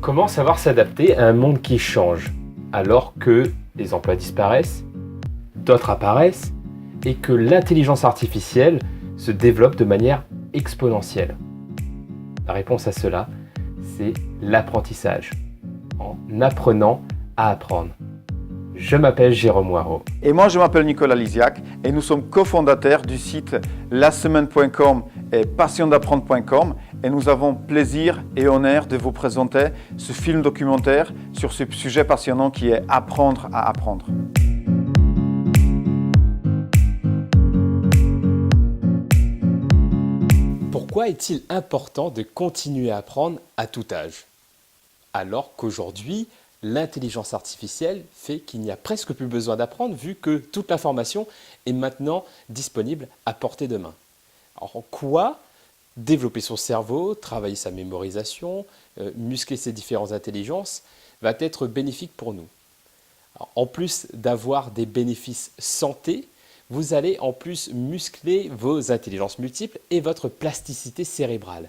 Comment savoir s'adapter à un monde qui change alors que les emplois disparaissent, d'autres apparaissent et que l'intelligence artificielle se développe de manière exponentielle? La réponse à cela, c'est l'apprentissage, en apprenant à apprendre. Je m'appelle Jérôme Waro. Et moi, je m'appelle Nicolas Lisiac et nous sommes cofondateurs du site lasemaine.com et passiondapprendre.com et nous avons plaisir et honneur de vous présenter ce film documentaire sur ce sujet passionnant qui est apprendre à apprendre. Pourquoi est-il important de continuer à apprendre à tout âge? Alors qu'aujourd'hui, l'intelligence artificielle fait qu'il n'y a presque plus besoin d'apprendre vu que toute l'information est maintenant disponible à portée de main. Alors en quoi développer son cerveau, travailler sa mémorisation, muscler ses différentes intelligences va être bénéfique pour nous? Alors, en plus d'avoir des bénéfices santé, vous allez en plus muscler vos intelligences multiples et votre plasticité cérébrale.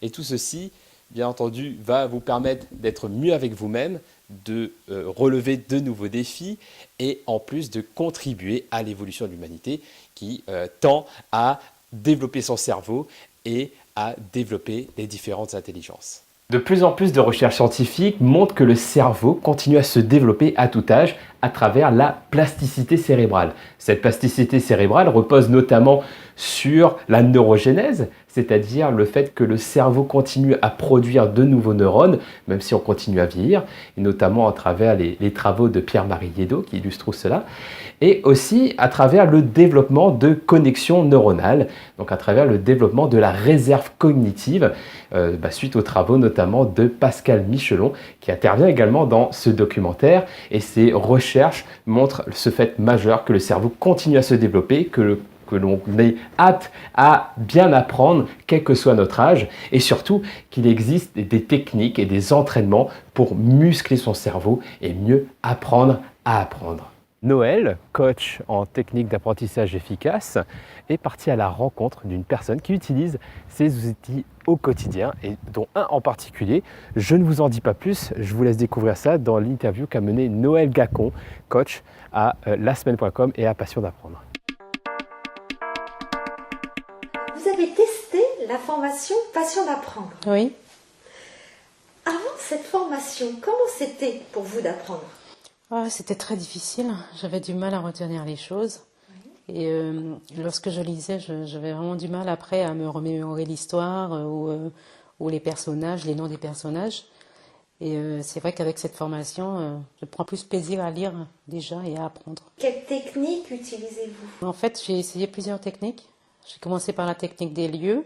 Et tout ceci, bien entendu, va vous permettre d'être mieux avec vous-même, de relever de nouveaux défis et en plus de contribuer à l'évolution de l'humanité qui tend à développer son cerveau et à développer les différentes intelligences. De plus en plus de recherches scientifiques montrent que le cerveau continue à se développer à tout âge à travers la plasticité cérébrale. Cette plasticité cérébrale repose notamment sur la neurogénèse, c'est-à-dire le fait que le cerveau continue à produire de nouveaux neurones, même si on continue à vieillir, et notamment à travers les travaux de Pierre-Marie Yeddo qui illustrent cela, et aussi à travers le développement de connexions neuronales, donc à travers le développement de la réserve cognitive, suite aux travaux notamment de Pascal Michelon, qui intervient également dans ce documentaire, et ses recherches montrent ce fait majeur que le cerveau continue à se développer, que l'on est apte à bien apprendre, quel que soit notre âge, et surtout qu'il existe des techniques et des entraînements pour muscler son cerveau et mieux apprendre à apprendre. Noël, coach en technique d'apprentissage efficace, est parti à la rencontre d'une personne qui utilise ces outils au quotidien et dont un en particulier. Je ne vous en dis pas plus, je vous laisse découvrir ça dans l'interview qu'a menée Noël Gacon, coach à lasemaine.com et à Passion d'apprendre. Vous avez testé la formation Passion d'apprendre. Oui. Avant cette formation, comment c'était pour vous d'apprendre? C'était très difficile. J'avais du mal à retenir les choses. Oui. Et lorsque je lisais, j'avais vraiment du mal après à me remémorer l'histoire ou les personnages, les noms des personnages. Et c'est vrai qu'avec cette formation, je prends plus plaisir à lire déjà et à apprendre. Quelle technique utilisez-vous? En fait, j'ai essayé plusieurs techniques. J'ai commencé par la technique des lieux,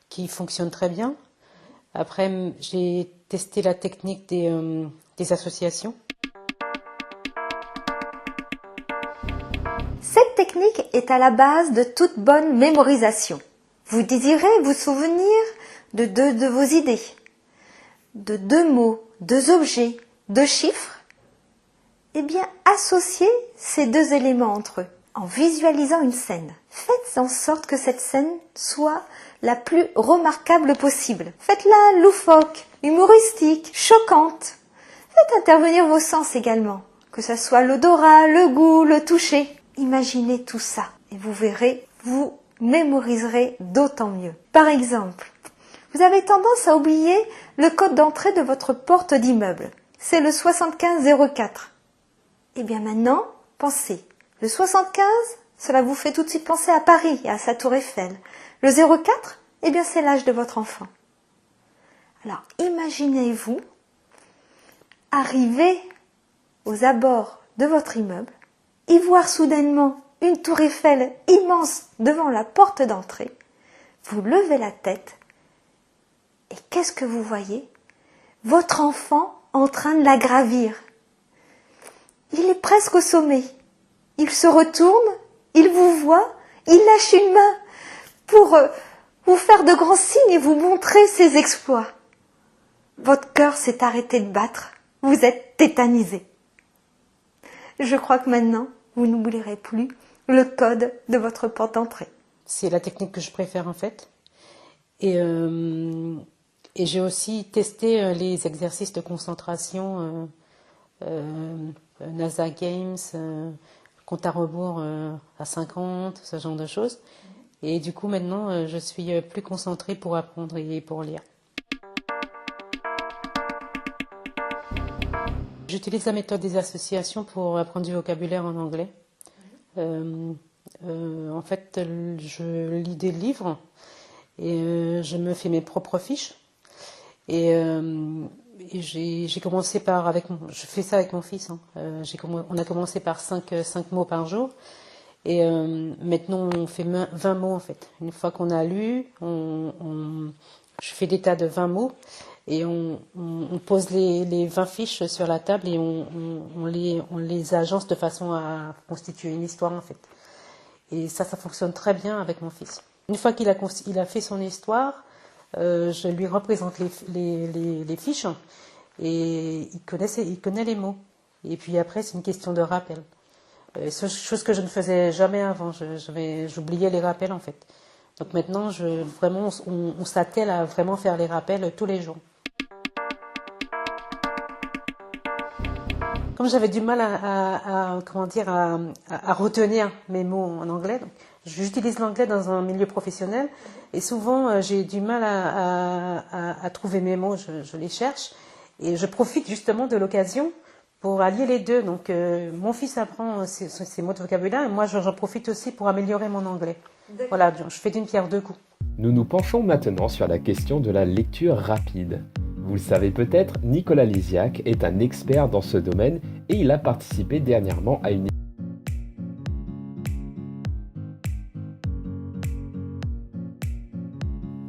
qui fonctionne très bien. Après, j'ai testé la technique des associations. Cette technique est à la base de toute bonne mémorisation. Vous désirez vous souvenir de deux de vos idées, de deux mots, deux objets, deux chiffres. Eh bien, associez ces deux éléments entre eux en visualisant une scène. Faites en sorte que cette scène soit la plus remarquable possible. Faites-la loufoque, humoristique, choquante. Faites intervenir vos sens également, que ce soit l'odorat, le goût, le toucher. Imaginez tout ça et vous verrez, vous mémoriserez d'autant mieux. Par exemple, vous avez tendance à oublier le code d'entrée de votre porte d'immeuble. C'est le 7504. Eh bien maintenant, pensez. Le 75, cela vous fait tout de suite penser à Paris et à sa tour Eiffel. Le 04, eh bien c'est l'âge de votre enfant. Alors imaginez-vous arriver aux abords de votre immeuble et voir soudainement une tour Eiffel immense devant la porte d'entrée. Vous levez la tête et qu'est-ce que vous voyez? Votre enfant en train de la gravir. Il est presque au sommet. Il se retourne, il vous voit, il lâche une main pour vous faire de grands signes et vous montrer ses exploits. Votre cœur s'est arrêté de battre. Vous êtes tétanisé. Je crois que maintenant, vous n'oublierez plus le code de votre porte d'entrée. C'est la technique que je préfère en fait. Et Et j'ai aussi testé les exercices de concentration, NASA Games, compte à rebours à 50, ce genre de choses. Et du coup, maintenant, je suis plus concentrée pour apprendre et pour lire. J'utilise la méthode des associations pour apprendre du vocabulaire en anglais. En fait, je lis des livres et je me fais mes propres fiches. Et j'ai commencé je fais ça avec mon fils. Hein. On a commencé par 5 mots par jour. Et maintenant, on fait 20 mots en fait. Une fois qu'on a lu, je fais des tas de 20 mots et on pose les 20 fiches sur la table et on les agence de façon à constituer une histoire en fait. Et ça fonctionne très bien avec mon fils. Une fois qu'il a fait son histoire, je lui représente les fiches et il connaît les mots. Et puis après, c'est une question de rappel. Chose que je ne faisais jamais avant. J'oubliais les rappels en fait. Donc maintenant, on s'attelle à vraiment faire les rappels tous les jours. Comme j'avais du mal à retenir mes mots en anglais, donc j'utilise l'anglais dans un milieu professionnel et souvent j'ai du mal à trouver mes mots, je les cherche et je profite justement de l'occasion pour allier les deux. Donc mon fils apprend ses mots de vocabulaire et moi j'en profite aussi pour améliorer mon anglais. Voilà, je fais d'une pierre deux coups. Nous nous penchons maintenant sur la question de la lecture rapide. Vous le savez peut-être, Nicolas Lisiac est un expert dans ce domaine et il a participé dernièrement à une...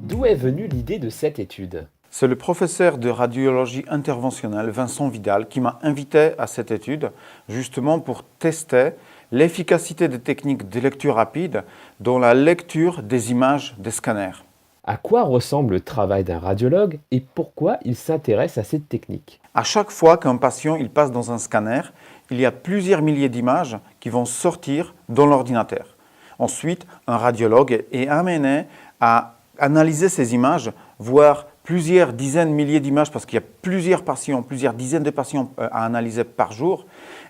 D'où est venue l'idée de cette étude ? C'est le professeur de radiologie interventionnelle, Vincent Vidal, qui m'a invité à cette étude, justement pour tester l'efficacité des techniques de lecture rapide dans la lecture des images des scanners. À quoi ressemble le travail d'un radiologue et pourquoi il s'intéresse à cette technique ? À chaque fois qu'un patient il passe dans un scanner, il y a plusieurs milliers d'images qui vont sortir dans l'ordinateur. Ensuite, un radiologue est amené à analyser ces images, voire plusieurs dizaines de milliers d'images, parce qu'il y a plusieurs patients, plusieurs dizaines de patients à analyser par jour.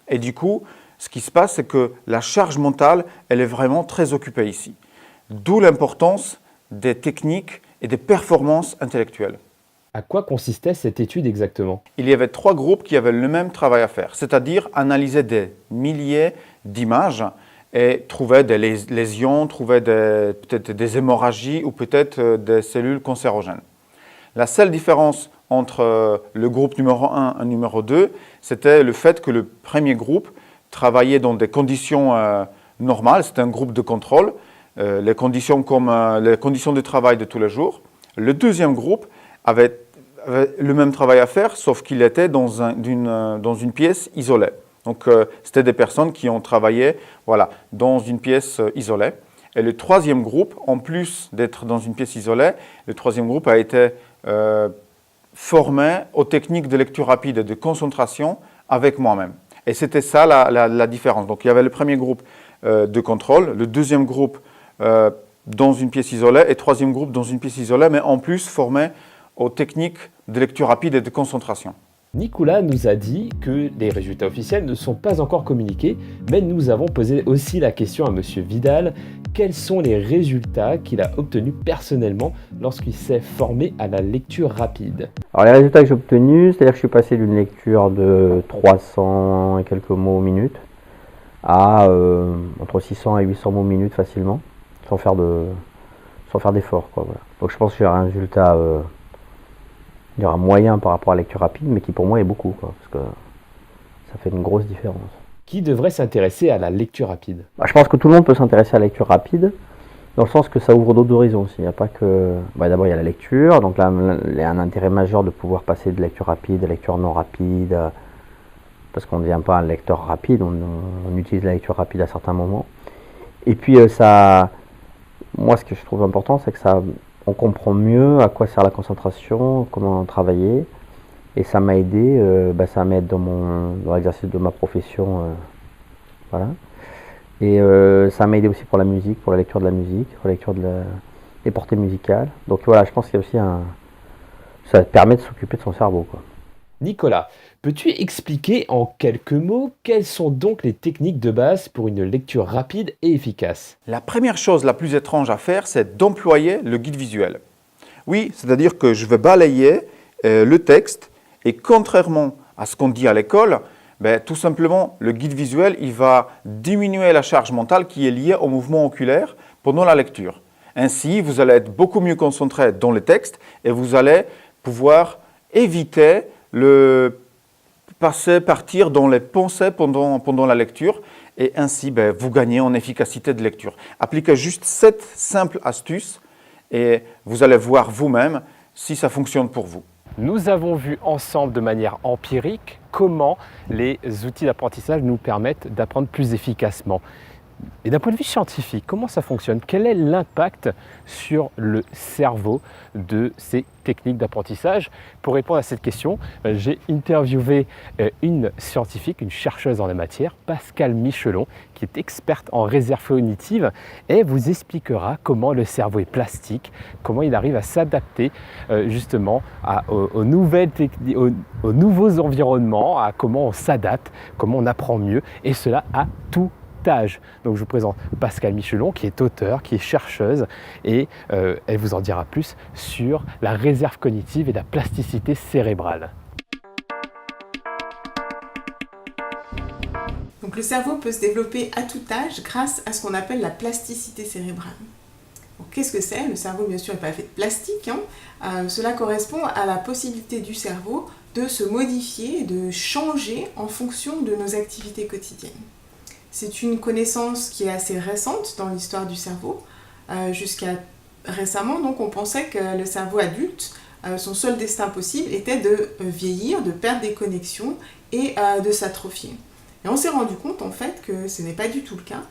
Et du coup, ce qui se passe, c'est que la charge mentale, elle est vraiment très occupée ici. D'où l'importance des techniques et des performances intellectuelles. À quoi consistait cette étude exactement ? Il y avait 3 groupes qui avaient le même travail à faire, c'est-à-dire analyser des milliers d'images et trouver des lésions, trouver peut-être des hémorragies ou peut-être des cellules cancérogènes. La seule différence entre le groupe numéro 1 et numéro 2, c'était le fait que le premier groupe travaillait dans des conditions normales, c'était un groupe de contrôle, les conditions comme les conditions de travail de tous les jours. Le deuxième groupe avait le même travail à faire, sauf qu'il était dans une pièce isolée. Donc, c'était des personnes qui ont travaillé dans une pièce isolée. Et le troisième groupe, en plus d'être dans une pièce isolée, le troisième groupe a été formé aux techniques de lecture rapide et de concentration avec moi-même. Et c'était ça la différence. Donc, il y avait le premier groupe de contrôle, le deuxième groupe dans une pièce isolée et le troisième groupe dans une pièce isolée, mais en plus formé aux techniques de lecture rapide et de concentration. Nicolas nous a dit que les résultats officiels ne sont pas encore communiqués, mais nous avons posé aussi la question à Monsieur Vidal, quels sont les résultats qu'il a obtenus personnellement lorsqu'il s'est formé à la lecture rapide ? Alors les résultats que j'ai obtenus, c'est-à-dire que je suis passé d'une lecture de 300 et quelques mots minute à entre 600 et 800 mots minute facilement, sans faire d'effort, quoi, voilà. Donc je pense que j'ai un résultat il y aura moyen par rapport à la lecture rapide, mais qui pour moi est beaucoup, quoi, parce que ça fait une grosse différence. Qui devrait s'intéresser à la lecture rapide ? Je pense que tout le monde peut s'intéresser à la lecture rapide, dans le sens que ça ouvre d'autres horizons aussi. Il n'y a pas que... d'abord, il y a la lecture, donc là, il y a un intérêt majeur de pouvoir passer de lecture rapide à lecture non rapide, parce qu'on ne devient pas un lecteur rapide, on utilise la lecture rapide à certains moments. Et puis, moi, ce que je trouve important, c'est que on comprend mieux à quoi sert la concentration, comment travailler, et ça m'a aidé, ça m'aide dans l'exercice de ma profession, voilà. Et ça m'a aidé aussi pour la musique, pour la lecture de la musique, pour la lecture des portées musicales. Donc voilà, je pense qu'il y a aussi ça permet de s'occuper de son cerveau, quoi. Nicolas, peux-tu expliquer en quelques mots quelles sont donc les techniques de base pour une lecture rapide et efficace? La première chose la plus étrange à faire, c'est d'employer le guide visuel. Oui, c'est-à-dire que je vais balayer le texte et contrairement à ce qu'on dit à l'école, tout simplement, le guide visuel, il va diminuer la charge mentale qui est liée au mouvement oculaire pendant la lecture. Ainsi, vous allez être beaucoup mieux concentré dans le texte et vous allez pouvoir éviter partir dans les pensées pendant la lecture et ainsi vous gagnez en efficacité de lecture. Appliquez juste cette simple astuce et vous allez voir vous-même si ça fonctionne pour vous. Nous avons vu ensemble de manière empirique comment les outils d'apprentissage nous permettent d'apprendre plus efficacement. Et d'un point de vue scientifique, comment ça fonctionne? Quel est l'impact sur le cerveau de ces techniques d'apprentissage? Pour répondre à cette question, j'ai interviewé une scientifique, une chercheuse en la matière, Pascale Michelon, qui est experte en réserve cognitive et vous expliquera comment le cerveau est plastique, comment il arrive à s'adapter justement aux nouveaux environnements, à comment on s'adapte, comment on apprend mieux, et cela à tout âge. Donc je vous présente Pascale Michelon qui est auteure, qui est chercheuse et elle vous en dira plus sur la réserve cognitive et la plasticité cérébrale. Donc le cerveau peut se développer à tout âge grâce à ce qu'on appelle la plasticité cérébrale. Qu'est-ce que c'est? Le cerveau, bien sûr, n'est pas fait de plastique. Cela correspond à la possibilité du cerveau de se modifier, de changer en fonction de nos activités quotidiennes. C'est une connaissance qui est assez récente dans l'histoire du cerveau. Jusqu'à récemment, donc, on pensait que le cerveau adulte, son seul destin possible était de vieillir, de perdre des connexions et de s'atrophier. Et on s'est rendu compte en fait que ce n'est pas du tout le cas,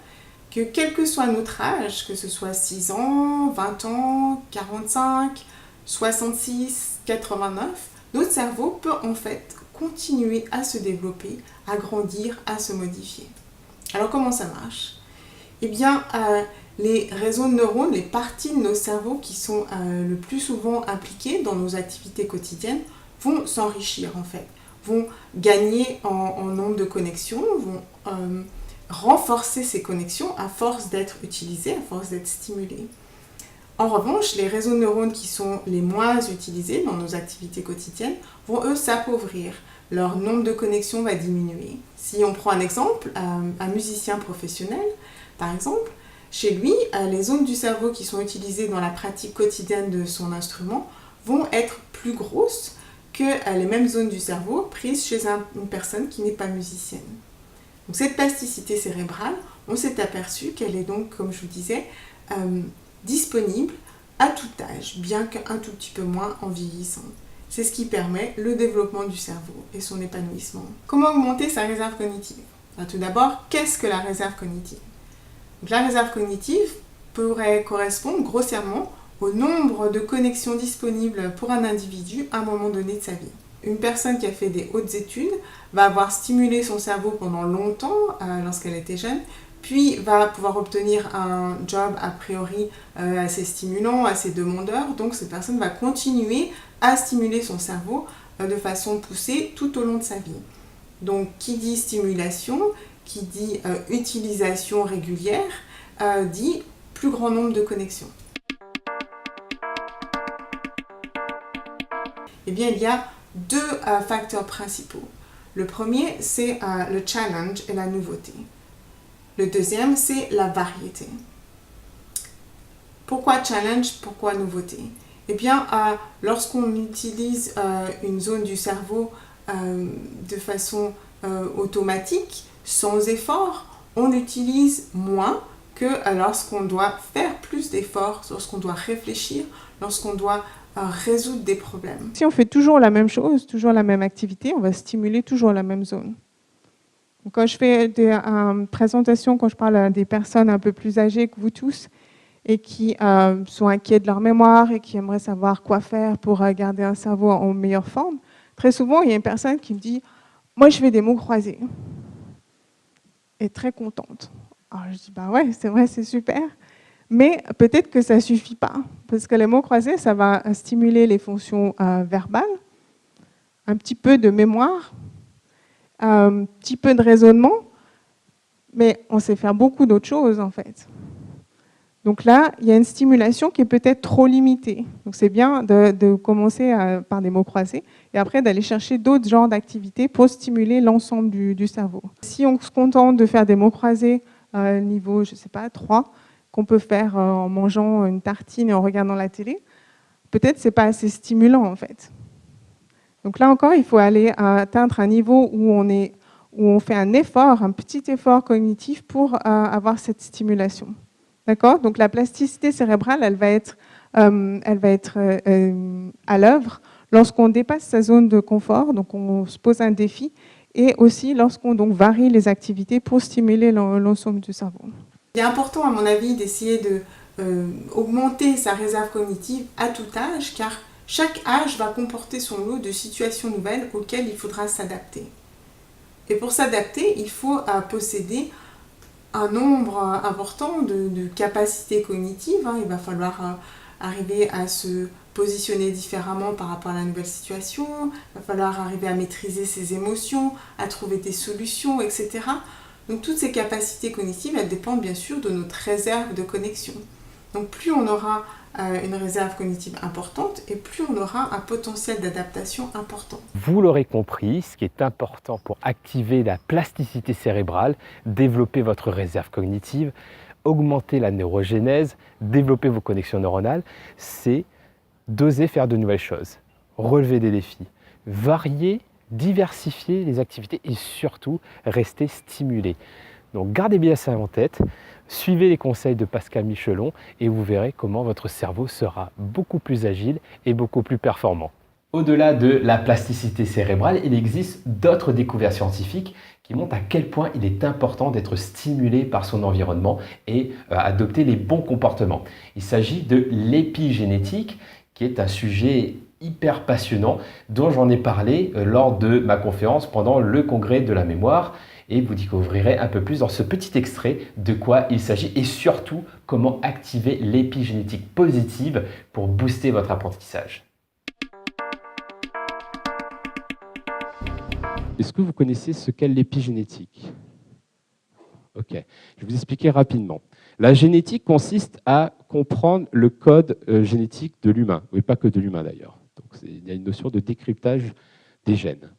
que quel que soit notre âge, que ce soit 6 ans, 20 ans, 45, 66, 89, notre cerveau peut en fait continuer à se développer, à grandir, à se modifier. Alors comment ça marche? Eh bien, les réseaux de neurones, les parties de nos cerveaux qui sont le plus souvent impliquées dans nos activités quotidiennes vont s'enrichir en fait, vont gagner en nombre de connexions, vont renforcer ces connexions à force d'être utilisées, à force d'être stimulées. En revanche, les réseaux de neurones qui sont les moins utilisés dans nos activités quotidiennes vont eux s'appauvrir. Leur nombre de connexions va diminuer. Si on prend un exemple, un musicien professionnel, par exemple, chez lui, les zones du cerveau qui sont utilisées dans la pratique quotidienne de son instrument vont être plus grosses que les mêmes zones du cerveau prises chez une personne qui n'est pas musicienne. Donc cette plasticité cérébrale, on s'est aperçu qu'elle est donc, comme je vous disais, disponible à tout âge, bien qu'un tout petit peu moins en vieillissant. C'est ce qui permet le développement du cerveau et son épanouissement. Comment augmenter sa réserve cognitive? Tout d'abord, qu'est-ce que la réserve cognitive? Donc, la réserve cognitive pourrait correspondre grossièrement au nombre de connexions disponibles pour un individu à un moment donné de sa vie. Une personne qui a fait des hautes études va avoir stimulé son cerveau pendant longtemps lorsqu'elle était jeune, puis va pouvoir obtenir un job a priori assez stimulant, assez demandeur. Donc cette personne va continuer à stimuler son cerveau de façon poussée tout au long de sa vie. Donc qui dit stimulation, qui dit utilisation régulière, dit plus grand nombre de connexions. Eh bien, il y a deux facteurs principaux. Le premier, c'est le challenge et la nouveauté. Le deuxième, c'est la variété. Pourquoi challenge? Pourquoi nouveauté? Eh bien, lorsqu'on utilise une zone du cerveau de façon automatique, sans effort, on l'utilise moins que lorsqu'on doit faire plus d'efforts, lorsqu'on doit réfléchir, lorsqu'on doit résoudre des problèmes. Si on fait toujours la même chose, toujours la même activité, on va stimuler toujours la même zone. Quand je fais des présentations, quand je parle à des personnes un peu plus âgées que vous tous et qui sont inquiets de leur mémoire et qui aimeraient savoir quoi faire pour garder un cerveau en meilleure forme, très souvent, il y a une personne qui me dit « Moi, je fais des mots croisés. » Et très contente. Alors, je dis « Bah ouais, c'est vrai, c'est super. » Mais peut-être que ça ne suffit pas, parce que les mots croisés, ça va stimuler les fonctions verbales, un petit peu de mémoire, un petit peu de raisonnement, mais on sait faire beaucoup d'autres choses en fait. Donc là, il y a une stimulation qui est peut-être trop limitée. Donc c'est bien de commencer par des mots croisés et après d'aller chercher d'autres genres d'activités pour stimuler l'ensemble du cerveau. Si on se contente de faire des mots croisés niveau, je ne sais pas, 3, qu'on peut faire en mangeant une tartine et en regardant la télé, peut-être c'est pas assez stimulant en fait. Donc là encore, il faut aller atteindre un niveau où on fait un effort, un petit effort cognitif pour avoir cette stimulation. D'accord ? Donc la plasticité cérébrale, elle va être à l'œuvre lorsqu'on dépasse sa zone de confort, donc on se pose un défi, et aussi lorsqu'on donc varie les activités pour stimuler l'ensemble du cerveau. Il est important, à mon avis, d'essayer d'augmenter sa réserve cognitive à tout âge, car chaque âge va comporter son lot de situations nouvelles auxquelles il faudra s'adapter. Et pour s'adapter, il faut posséder un nombre important de capacités cognitives. Il va falloir arriver à se positionner différemment par rapport à la nouvelle situation, il va falloir arriver à maîtriser ses émotions, à trouver des solutions, etc. Donc toutes ces capacités cognitives, elles dépendent bien sûr de notre réserve de connexion. Donc plus on aura une réserve cognitive importante et plus on aura un potentiel d'adaptation important. Vous l'aurez compris, ce qui est important pour activer la plasticité cérébrale, développer votre réserve cognitive, augmenter la neurogénèse, développer vos connexions neuronales, c'est d'oser faire de nouvelles choses, relever des défis, varier, diversifier les activités et surtout rester stimulé. Donc gardez bien ça en tête, suivez les conseils de Pascal Michelon et vous verrez comment votre cerveau sera beaucoup plus agile et beaucoup plus performant. Au-delà de la plasticité cérébrale, il existe d'autres découvertes scientifiques qui montrent à quel point il est important d'être stimulé par son environnement et adopter les bons comportements. Il s'agit de l'épigénétique, qui est un sujet hyper passionnant dont j'en ai parlé lors de ma conférence pendant le congrès de la mémoire. Et vous découvrirez un peu plus dans ce petit extrait de quoi il s'agit et surtout comment activer l'épigénétique positive pour booster votre apprentissage. Est-ce que vous connaissez ce qu'est l'épigénétique? Ok, je vais vous expliquer rapidement. La génétique consiste à comprendre le code génétique de l'humain, et pas que de l'humain d'ailleurs. Donc il y a une notion de décryptage des gènes.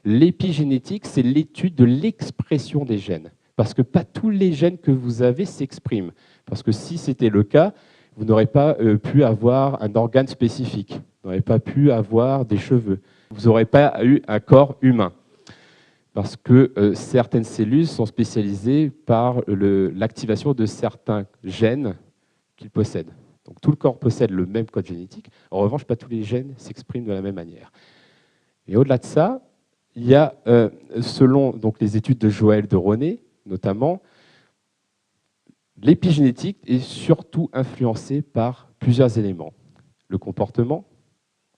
L'épigénétique, c'est l'étude de l'expression des gènes. Parce que pas tous les gènes que vous avez s'expriment. Parce que si c'était le cas, vous n'aurez pas pu avoir un organe spécifique. Vous n'aurez pas pu avoir des cheveux. Vous n'aurez pas eu un corps humain. Parce que certaines cellules sont spécialisées par l'activation de certains gènes qu'ils possèdent. Donc tout le corps possède le même code génétique. En revanche, pas tous les gènes s'expriment de la même manière. Et au-delà de ça, il y a, selon donc, les études de Joël de René, notamment, l'épigénétique est surtout influencée par plusieurs éléments. Le comportement,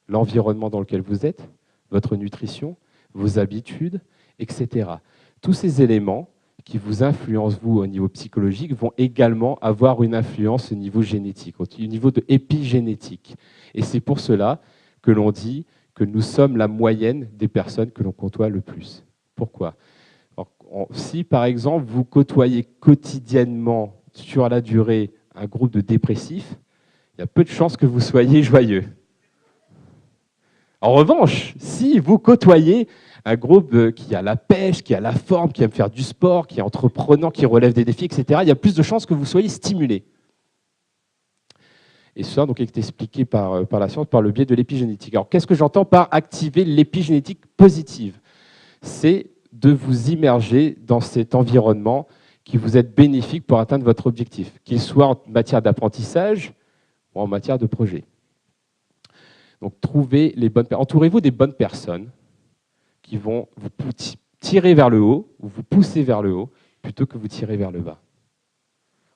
l'environnement dans lequel vous êtes, votre nutrition, vos habitudes, etc. Tous ces éléments qui vous influencent, vous, au niveau psychologique, vont également avoir une influence au niveau génétique, au niveau de épigénétique. Et c'est pour cela que l'on dit que nous sommes la moyenne des personnes que l'on côtoie le plus. Pourquoi? Alors, si, par exemple, vous côtoyez quotidiennement, sur la durée, un groupe de dépressifs, il y a peu de chances que vous soyez joyeux. En revanche, si vous côtoyez un groupe qui a la pêche, qui a la forme, qui aime faire du sport, qui est entreprenant, qui relève des défis, etc., il y a plus de chances que vous soyez stimulé. Et cela donc, est expliqué par la science par le biais de l'épigénétique. Alors, qu'est-ce que j'entends par activer l'épigénétique positive? C'est de vous immerger dans cet environnement qui vous est bénéfique pour atteindre votre objectif, qu'il soit en matière d'apprentissage ou en matière de projet. Donc, entourez-vous des bonnes personnes qui vont vous tirer vers le haut ou vous pousser vers le haut plutôt que vous tirer vers le bas.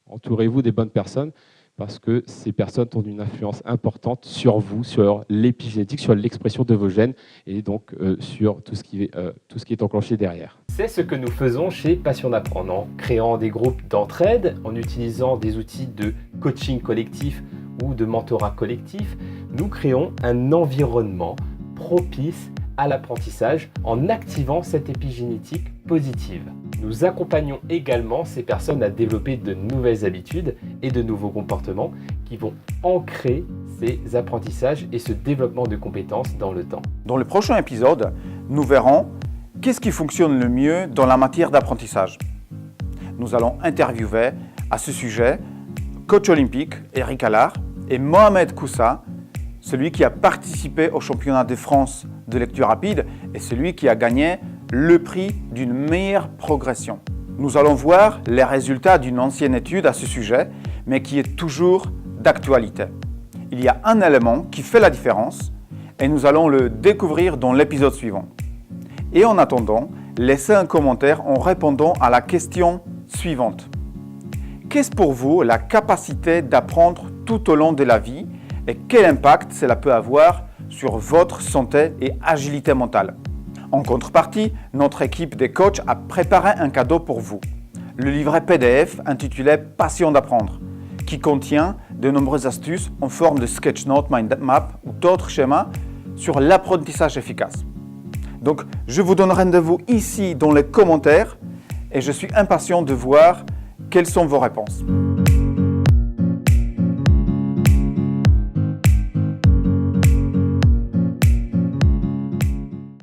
Entourez-vous des bonnes personnes parce que ces personnes ont une influence importante sur vous, sur l'épigénétique, sur l'expression de vos gènes et donc sur tout ce qui est enclenché derrière. C'est ce que nous faisons chez Passion d'apprendre, en créant des groupes d'entraide, en utilisant des outils de coaching collectif ou de mentorat collectif. Nous créons un environnement propice à l'apprentissage en activant cette épigénétique positive. Nous accompagnons également ces personnes à développer de nouvelles habitudes et de nouveaux comportements qui vont ancrer ces apprentissages et ce développement de compétences dans le temps. Dans le prochain épisode, nous verrons qu'est-ce qui fonctionne le mieux dans la matière d'apprentissage. Nous allons interviewer à ce sujet coach olympique Eric Allard et Mohamed Koussa, celui qui a participé au championnat de France de lecture rapide et celui qui a gagné le prix d'une meilleure progression. Nous allons voir les résultats d'une ancienne étude à ce sujet, mais qui est toujours d'actualité. Il y a un élément qui fait la différence et nous allons le découvrir dans l'épisode suivant. Et en attendant, laissez un commentaire en répondant à la question suivante. Qu'est-ce pour vous la capacité d'apprendre tout au long de la vie et quel impact cela peut avoir sur votre santé et agilité mentale? En contrepartie, notre équipe de coachs a préparé un cadeau pour vous. Le livret PDF intitulé Passion d'apprendre, qui contient de nombreuses astuces en forme de sketch note, mind map ou d'autres schémas sur l'apprentissage efficace. Donc, je vous donne rendez-vous ici dans les commentaires et je suis impatient de voir quelles sont vos réponses.